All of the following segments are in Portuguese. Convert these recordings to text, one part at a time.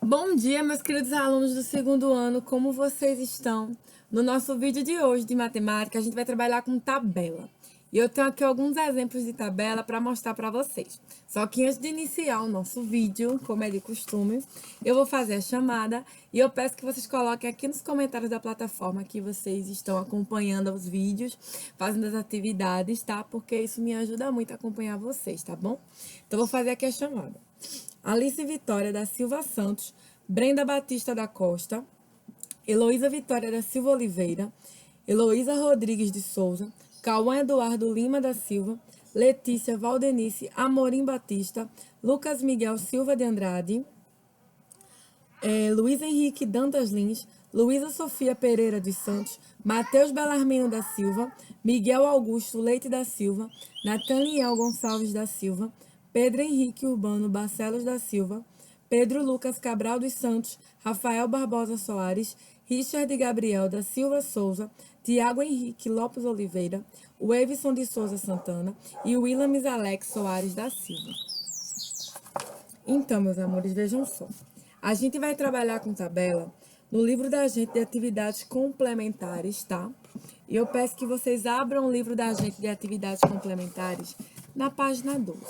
Bom dia, meus queridos alunos do segundo ano, como vocês estão? No nosso vídeo de hoje de matemática, a gente vai trabalhar com tabela. E eu tenho aqui alguns exemplos de tabela para mostrar para vocês. Só que antes de iniciar o nosso vídeo, como é de costume, eu vou fazer a chamada e eu peço que vocês coloquem aqui nos comentários da plataforma que vocês estão acompanhando os vídeos, fazendo as atividades, tá? Porque isso me ajuda muito a acompanhar vocês, tá bom? Então, vou fazer aqui a chamada. Alice Vitória da Silva Santos, Brenda Batista da Costa, Heloísa Vitória da Silva Oliveira, Heloísa Rodrigues de Souza, Cauã Eduardo Lima da Silva, Letícia Valdenice Amorim Batista, Lucas Miguel Silva de Andrade, Luiz Henrique Dantas Lins, Luísa Sofia Pereira dos Santos, Matheus Belarmino da Silva, Miguel Augusto Leite da Silva, Nathaniel Gonçalves da Silva, Pedro Henrique Urbano Barcelos da Silva, Pedro Lucas Cabral dos Santos, Rafael Barbosa Soares, Richard Gabriel da Silva Souza, Tiago Henrique Lopes Oliveira, Wevson de Souza Santana e Willames Alex Soares da Silva. Então, meus amores, vejam só. A gente vai trabalhar com tabela no livro da gente de atividades complementares, tá? E eu peço que vocês abram o livro da gente de atividades complementares na página 12,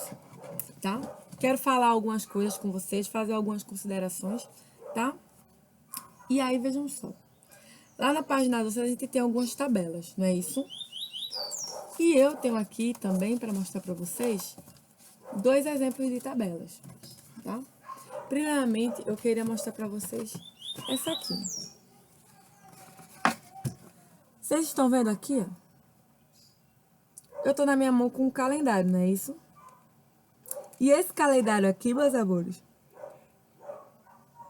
tá? Quero falar algumas coisas com vocês, fazer algumas considerações, tá? E aí, vejam só. Lá na página 12 a gente tem algumas tabelas, não é isso? E eu tenho aqui também, para mostrar para vocês, dois exemplos de tabelas, tá? Primeiramente, eu queria mostrar para vocês essa aqui. Vocês estão vendo aqui, ó? Eu tô na minha mão com um calendário, não é isso? E esse calendário aqui, meus amores,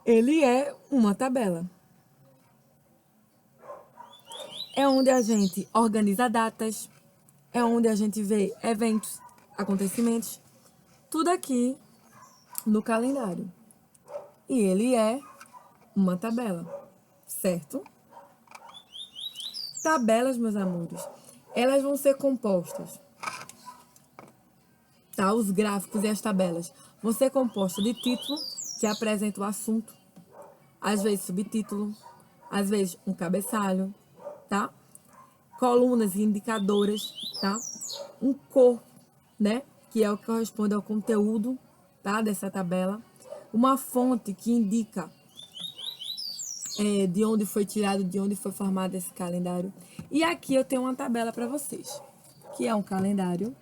ele é uma tabela. É onde a gente organiza datas, é onde a gente vê eventos, acontecimentos, tudo aqui no calendário. E ele é uma tabela, certo? Tabelas, meus amores, elas vão ser compostas, tá? Os gráficos e as tabelas vão ser compostos de título, que apresenta o assunto, às vezes subtítulo, às vezes um cabeçalho, tá? Colunas e indicadoras, tá? Um corpo, né? Que é o que corresponde ao conteúdo, tá? Dessa tabela. Uma fonte que indica de onde foi tirado, de onde foi formado esse calendário. E aqui eu tenho uma tabela para vocês, que é um calendário,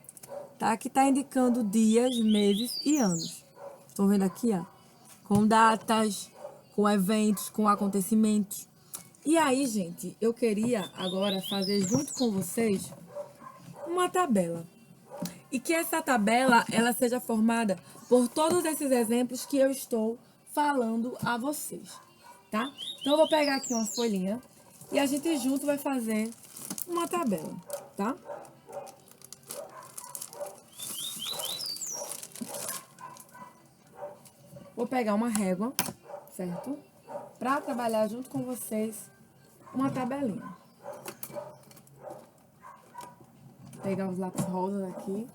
tá? Que está indicando dias, meses e anos. Estão vendo aqui, ó? Com datas, com eventos, com acontecimentos. E aí, gente, eu queria agora fazer junto com vocês uma tabela. E que essa tabela, ela seja formada por todos esses exemplos que eu estou falando a vocês, tá? Então, eu vou pegar aqui uma folhinha e a gente junto vai fazer uma tabela, tá? Vou pegar uma régua, certo? Para trabalhar junto com vocês uma tabelinha. Vou pegar os lápis rosas aqui.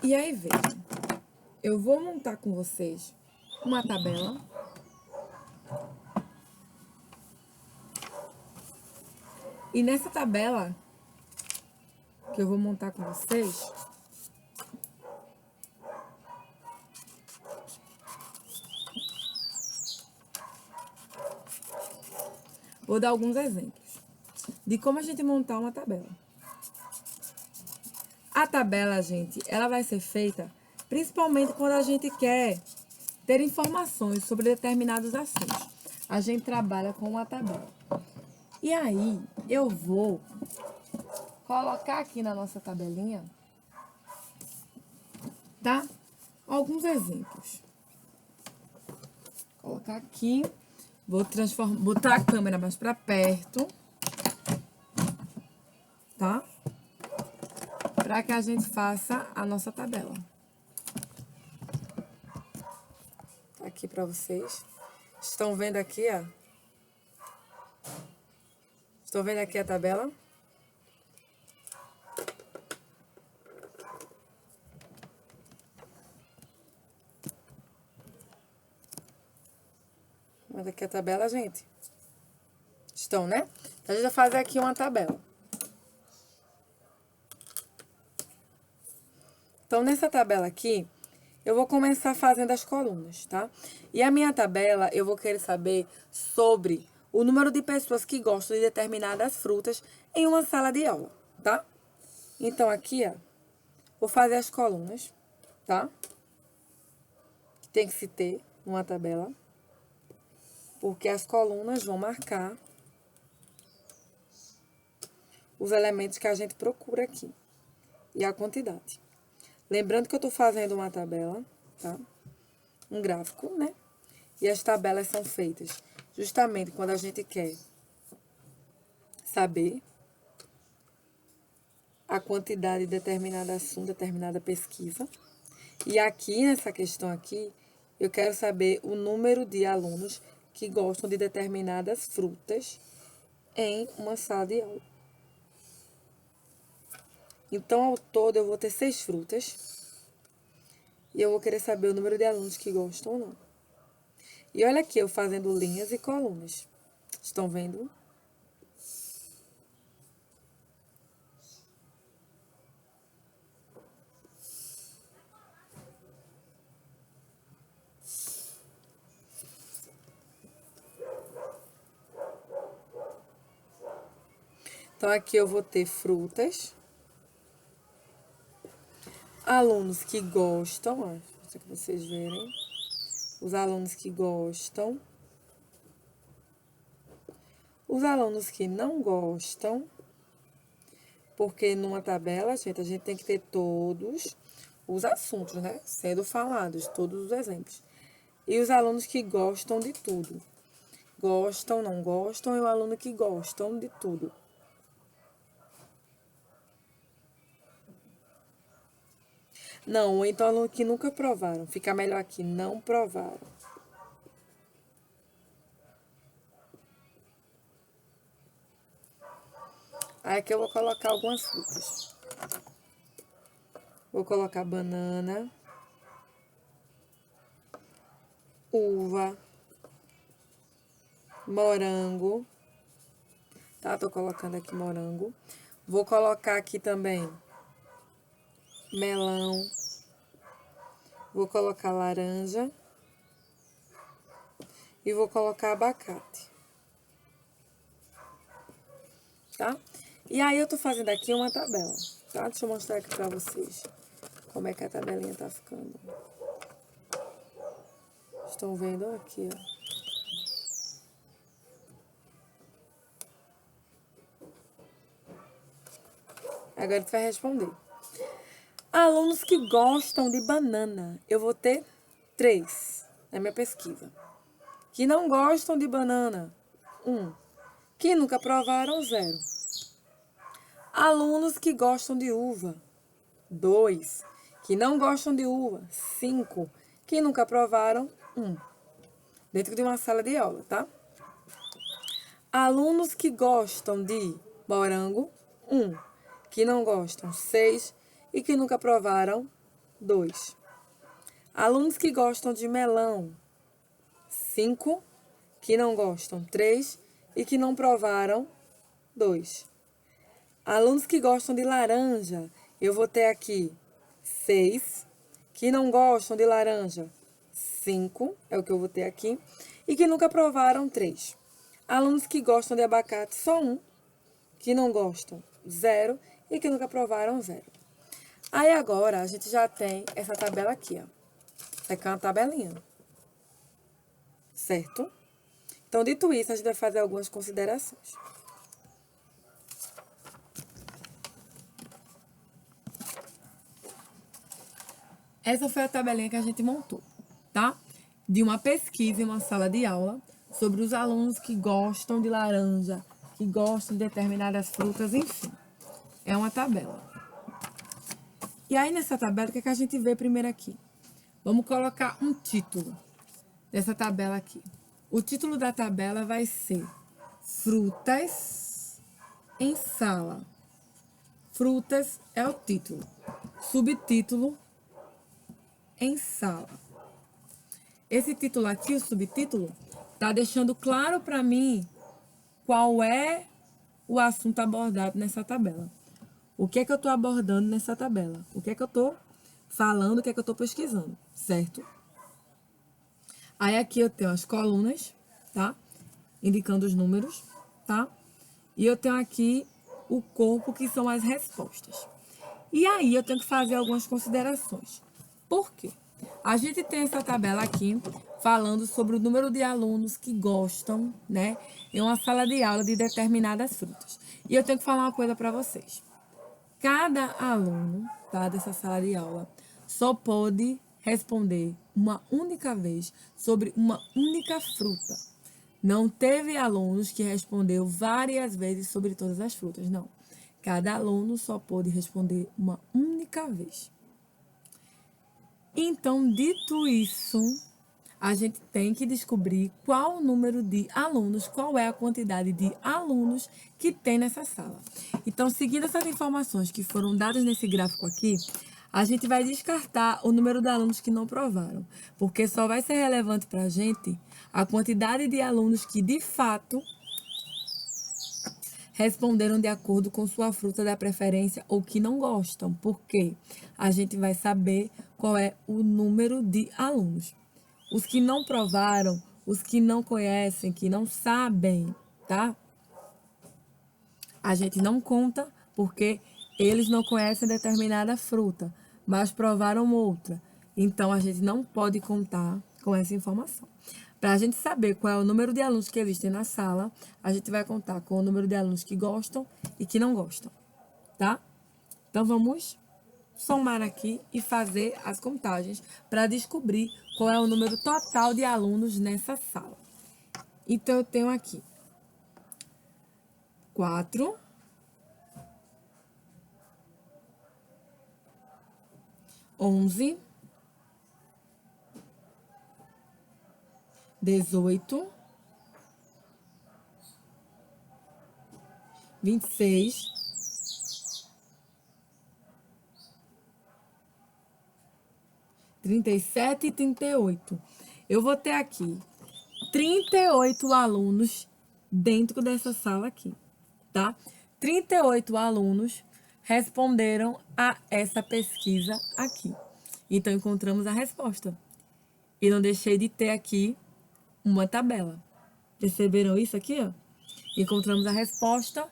E aí, vejam, eu vou montar com vocês uma tabela. E nessa tabela que eu vou montar com vocês, vou dar alguns exemplos de como a gente montar uma tabela. A tabela, gente, ela vai ser feita principalmente quando a gente quer ter informações sobre determinados assuntos. A gente trabalha com uma tabela. E aí, eu vou colocar aqui na nossa tabelinha, tá? Alguns exemplos. Vou colocar aqui. Vou botar a câmera mais para perto, tá? Para que a gente faça a nossa tabela. Tá aqui para vocês. Estão vendo aqui, ó? Estão vendo aqui a tabela? vendo aqui a tabela, gente? Estão, né? Então, a gente vai fazer aqui uma tabela. Então, nessa tabela aqui, eu vou começar fazendo as colunas, tá? E a minha tabela, eu vou querer saber sobre o número de pessoas que gostam de determinadas frutas em uma sala de aula, tá? Então, aqui, ó, vou fazer as colunas, tá? Que tem que se ter numa tabela. Porque as colunas vão marcar os elementos que a gente procura aqui. E a quantidade. Lembrando que eu tô fazendo uma tabela, tá? Um gráfico, né? E as tabelas são feitas justamente quando a gente quer saber a quantidade de determinado assunto, determinada pesquisa. E aqui, nessa questão aqui, eu quero saber o número de alunos que gostam de determinadas frutas em uma sala de aula. Então, ao todo, eu vou ter 6 frutas. E eu vou querer saber o número de alunos que gostam ou não. E olha aqui, eu fazendo linhas e colunas. Estão vendo? Então, aqui eu vou ter frutas. Alunos que gostam, ó, para que vocês verem. Os alunos que gostam. Os alunos que não gostam. Porque numa tabela, gente, a gente tem que ter todos os assuntos, né? Sendo falados, todos os exemplos. E os alunos que gostam de tudo. Gostam, não gostam, e o aluno que gostam de tudo. Não, ou então aluno que nunca provaram. Fica melhor aqui, não provaram. Aí aqui eu vou colocar algumas frutas. Vou colocar banana, uva, morango. Tá? Tô colocando aqui morango. Vou colocar aqui também melão. Vou colocar laranja. E vou colocar abacate. Tá? E aí eu tô fazendo aqui uma tabela, tá? Deixa eu mostrar aqui pra vocês como é que a tabelinha tá ficando. Estão vendo aqui, ó. Agora tu vai responder. Alunos que gostam de banana. Eu vou ter 3 na minha pesquisa. Que não gostam de banana. 1. Que nunca provaram, 0. Alunos que gostam de uva. 2. Que não gostam de uva. 5. Que nunca provaram. 1. Dentro de uma sala de aula, tá? Alunos que gostam de morango. 1. Que não gostam. 6. E que nunca provaram. 2. Alunos que gostam de melão. 5. Que não gostam. 3. E que não provaram. 2. Alunos que gostam de laranja, eu vou ter aqui 6. Que não gostam de laranja, 5. É o que eu vou ter aqui. E que nunca provaram, 3. Alunos que gostam de abacate, só 1. Que não gostam, 0. E que nunca provaram, 0. Aí agora a gente já tem essa tabela aqui, ó. Essa aqui é uma tabelinha. Certo? Então, dito isso, a gente vai fazer algumas considerações. Essa foi a tabelinha que a gente montou, tá? De uma pesquisa em uma sala de aula sobre os alunos que gostam de laranja, que gostam de determinadas frutas, enfim. É uma tabela. E aí, nessa tabela, o que é que a gente vê primeiro aqui? Vamos colocar um título dessa tabela aqui. O título da tabela vai ser Frutas em Sala. Frutas é o título. Subtítulo em sala. Esse título aqui, o subtítulo, Tá deixando claro para mim qual é o assunto abordado nessa tabela. O que é que eu estou abordando nessa tabela? O que é que eu estou falando, o que é que eu estou pesquisando, certo? Aí aqui eu tenho as colunas, tá? Indicando os números, tá? E eu tenho aqui o corpo, que são as respostas. E aí eu tenho que fazer algumas considerações. Por quê? A gente tem essa tabela aqui falando sobre o número de alunos que gostam, né, em uma sala de aula de determinadas frutas. E eu tenho que falar uma coisa para vocês. Cada aluno, tá, dessa sala de aula só pode responder uma única vez sobre uma única fruta. Não teve alunos que respondeu várias vezes sobre todas as frutas, não. Cada aluno só pôde responder uma única vez. Então, dito isso, a gente tem que descobrir qual o número de alunos, qual é a quantidade de alunos que tem nessa sala. Então, seguindo essas informações que foram dadas nesse gráfico aqui, a gente vai descartar o número de alunos que não provaram, porque só vai ser relevante para a gente a quantidade de alunos que, de fato, responderam de acordo com sua fruta da preferência ou que não gostam, porque a gente vai saber qual é o número de alunos. Os que não provaram, os que não conhecem, que não sabem, tá? A gente não conta porque eles não conhecem determinada fruta, mas provaram outra. Então, a gente não pode contar com essa informação. Para a gente saber qual é o número de alunos que existem na sala, a gente vai contar com o número de alunos que gostam e que não gostam, tá? Então, vamos somar aqui e fazer as contagens para descobrir qual é o número total de alunos nessa sala. Então, eu tenho aqui 4, 11, 18, 26, 37 e 38. Eu vou ter aqui 38 alunos dentro dessa sala aqui, tá? 38 alunos responderam a essa pesquisa aqui. Então, encontramos a resposta. E não deixei de ter aqui uma tabela. Perceberam isso aqui, ó? Encontramos a resposta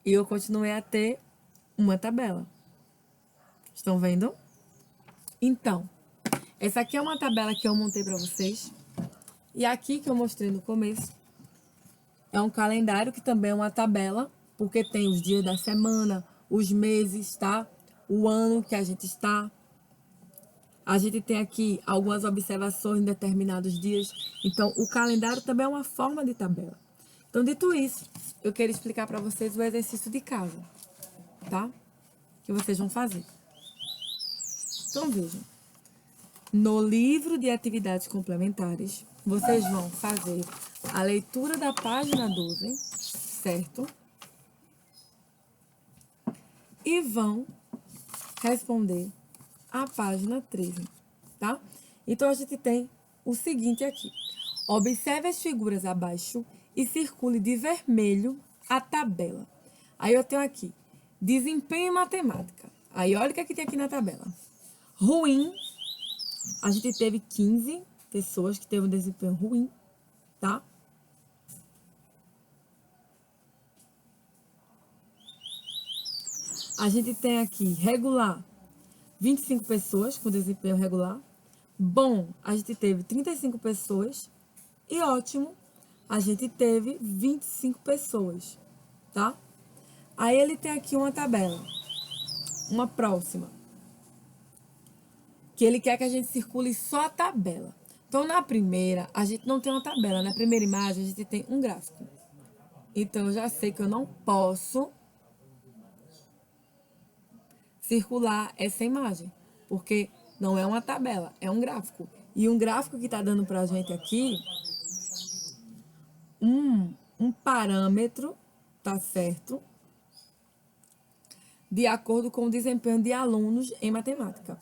e eu continuei a ter uma tabela. Estão vendo? Então, essa aqui é uma tabela que eu montei para vocês. E aqui que eu mostrei no começo é um calendário que também é uma tabela, porque tem os dias da semana, os meses, tá? O ano que a gente está. A gente tem aqui algumas observações em determinados dias. Então, o calendário também é uma forma de tabela. Então, dito isso, eu quero explicar para vocês o exercício de casa, tá? Que vocês vão fazer. Então, vejam. No livro de atividades complementares, vocês vão fazer a leitura da página 12, certo? E vão responder a página 13, tá? Então, a gente tem o seguinte aqui. Observe as figuras abaixo e circule de vermelho a tabela. Aí eu tenho aqui, desempenho em matemática. Aí olha o que tem aqui na tabela. Ruim, a gente teve 15 pessoas que teve um desempenho ruim, tá? A gente tem aqui regular, 25 pessoas com desempenho regular. Bom, a gente teve 35 pessoas. E ótimo, a gente teve 25 pessoas, tá? Aí ele tem aqui uma tabela, uma próxima, que ele quer que a gente circule só a tabela. Então, na primeira, a gente não tem uma tabela. Na primeira imagem, a gente tem um gráfico. Então, eu já sei que eu não posso circular essa imagem, porque não é uma tabela, é um gráfico. E um gráfico que está dando para a gente aqui um parâmetro, tá certo? De acordo com o desempenho de alunos em matemática.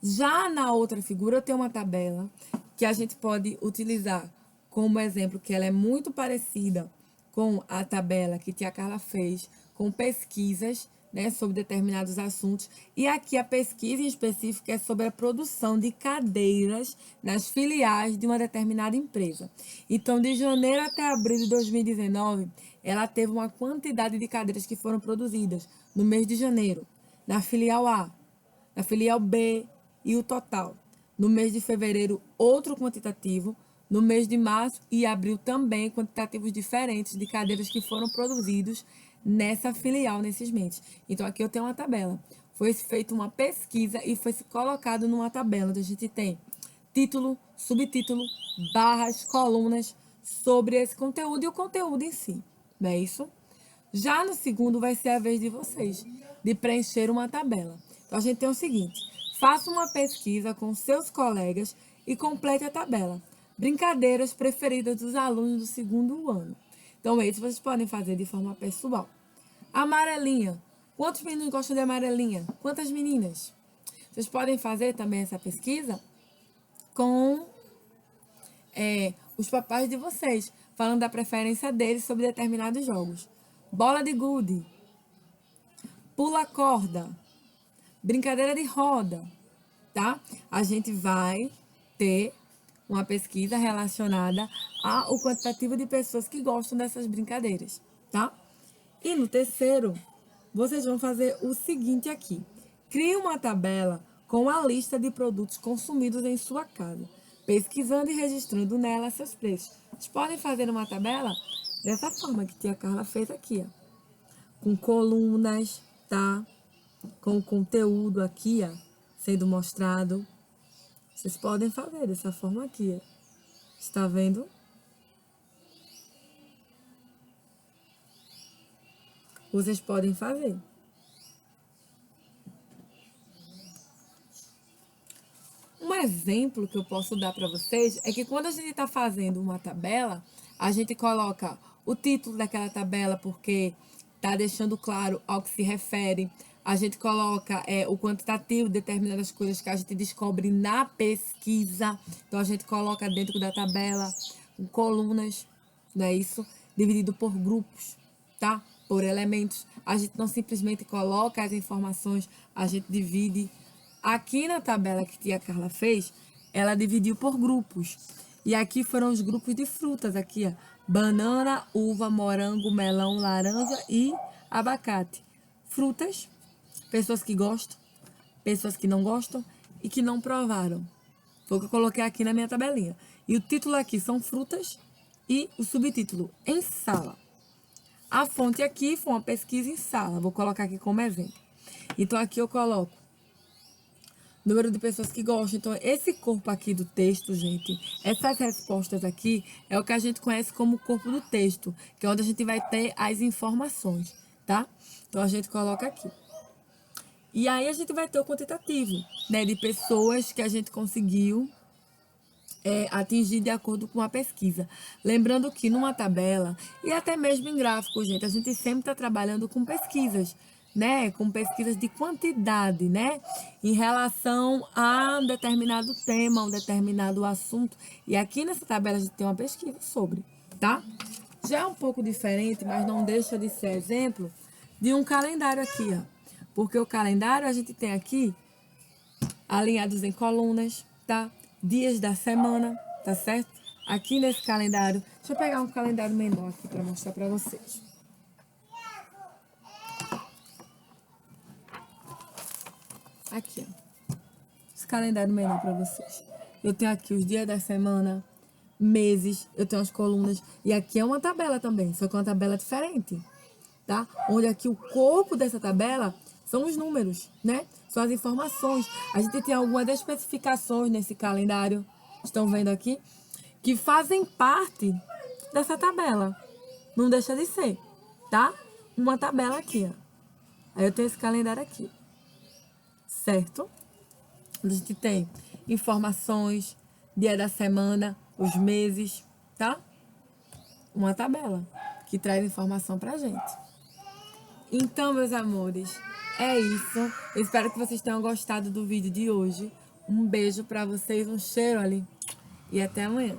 Já na outra figura, eu tenho uma tabela que a gente pode utilizar como exemplo que ela é muito parecida com a tabela que tia Carla fez, com pesquisas, né, sobre determinados assuntos. E aqui a pesquisa em específico é sobre a produção de cadeiras nas filiais de uma determinada empresa. Então, de janeiro até abril de 2019, ela teve uma quantidade de cadeiras que foram produzidas no mês de janeiro, na filial A, na filial B e o total. No mês de fevereiro, outro quantitativo. No mês de março e abril também, quantitativos diferentes de cadeiras que foram produzidos nessa filial nesses meses. Então, aqui eu tenho uma tabela. Foi feita uma pesquisa e foi colocado numa tabela onde a gente tem título, subtítulo, barras, colunas sobre esse conteúdo e o conteúdo em si. Não é isso? Já no segundo vai ser a vez de vocês, de preencher uma tabela. Então, a gente tem o seguinte: faça uma pesquisa com seus colegas e complete a tabela. Brincadeiras preferidas dos alunos do segundo ano. Então, esses vocês podem fazer de forma pessoal. Amarelinha. Quantos meninos gostam de amarelinha? Quantas meninas? Vocês podem fazer também essa pesquisa com os papais de vocês, falando da preferência deles sobre determinados jogos. Bola de gude. Pula corda. Brincadeira de roda. Tá? A gente vai ter uma pesquisa relacionada ao quantitativo de pessoas que gostam dessas brincadeiras, tá? E no terceiro, vocês vão fazer o seguinte aqui. Crie uma tabela com a lista de produtos consumidos em sua casa, pesquisando e registrando nela seus preços. Vocês podem fazer uma tabela dessa forma que tia Carla fez aqui, ó. Com colunas, tá? Com o conteúdo aqui, ó, sendo mostrado. Vocês podem fazer dessa forma aqui, ó. Está vendo? Vocês podem fazer. Um exemplo que eu posso dar para vocês é que quando a gente está fazendo uma tabela, a gente coloca o título daquela tabela porque está deixando claro ao que se refere. A gente coloca o quantitativo de determinadas coisas que a gente descobre na pesquisa. Então, a gente coloca dentro da tabela com colunas, não é isso? Dividido por grupos, tá? Por elementos. A gente não simplesmente coloca as informações, a gente divide. Aqui na tabela que tia Carla fez, ela dividiu por grupos. E aqui foram os grupos de frutas, aqui, ó. Banana, uva, morango, melão, laranja e abacate. Frutas, pessoas que gostam, pessoas que não gostam e que não provaram. Foi o que eu coloquei aqui na minha tabelinha. E o título aqui são frutas e o subtítulo em sala. A fonte aqui foi uma pesquisa em sala. Vou colocar aqui como exemplo. Então, aqui eu coloco número de pessoas que gostam. Então, esse corpo aqui do texto, gente, essas respostas aqui é o que a gente conhece como corpo do texto, que é onde a gente vai ter as informações, tá? Então, a gente coloca aqui. E aí, a gente vai ter o quantitativo, né, de pessoas que a gente conseguiu atingir de acordo com a pesquisa. Lembrando que numa tabela, e até mesmo em gráfico, gente, a gente sempre está trabalhando com pesquisas, né? Com pesquisas de quantidade, né? Em relação a um determinado tema, um determinado assunto. E aqui nessa tabela a gente tem uma pesquisa sobre, tá? Já é um pouco diferente, mas não deixa de ser exemplo de um calendário aqui, ó. Porque o calendário a gente tem aqui alinhados em colunas, tá? Dias da semana, tá certo? Aqui nesse calendário, deixa eu pegar um calendário menor aqui para mostrar para vocês. Aqui, ó. Esse calendário menor para vocês. Eu tenho aqui os dias da semana, meses, eu tenho as colunas. E aqui é uma tabela também, só que é uma tabela diferente, tá? Onde aqui o corpo dessa tabela são os números, né? São as informações. A gente tem algumas especificações nesse calendário, estão vendo aqui, que fazem parte dessa tabela. Não deixa de ser, tá? Uma tabela aqui, ó. Aí eu tenho esse calendário aqui, certo? A gente tem informações, dia da semana, os meses, tá? Uma tabela que traz informação pra gente. Então, meus amores, é isso. Eu espero que vocês tenham gostado do vídeo de hoje. Um beijo pra vocês, um cheiro ali e até amanhã.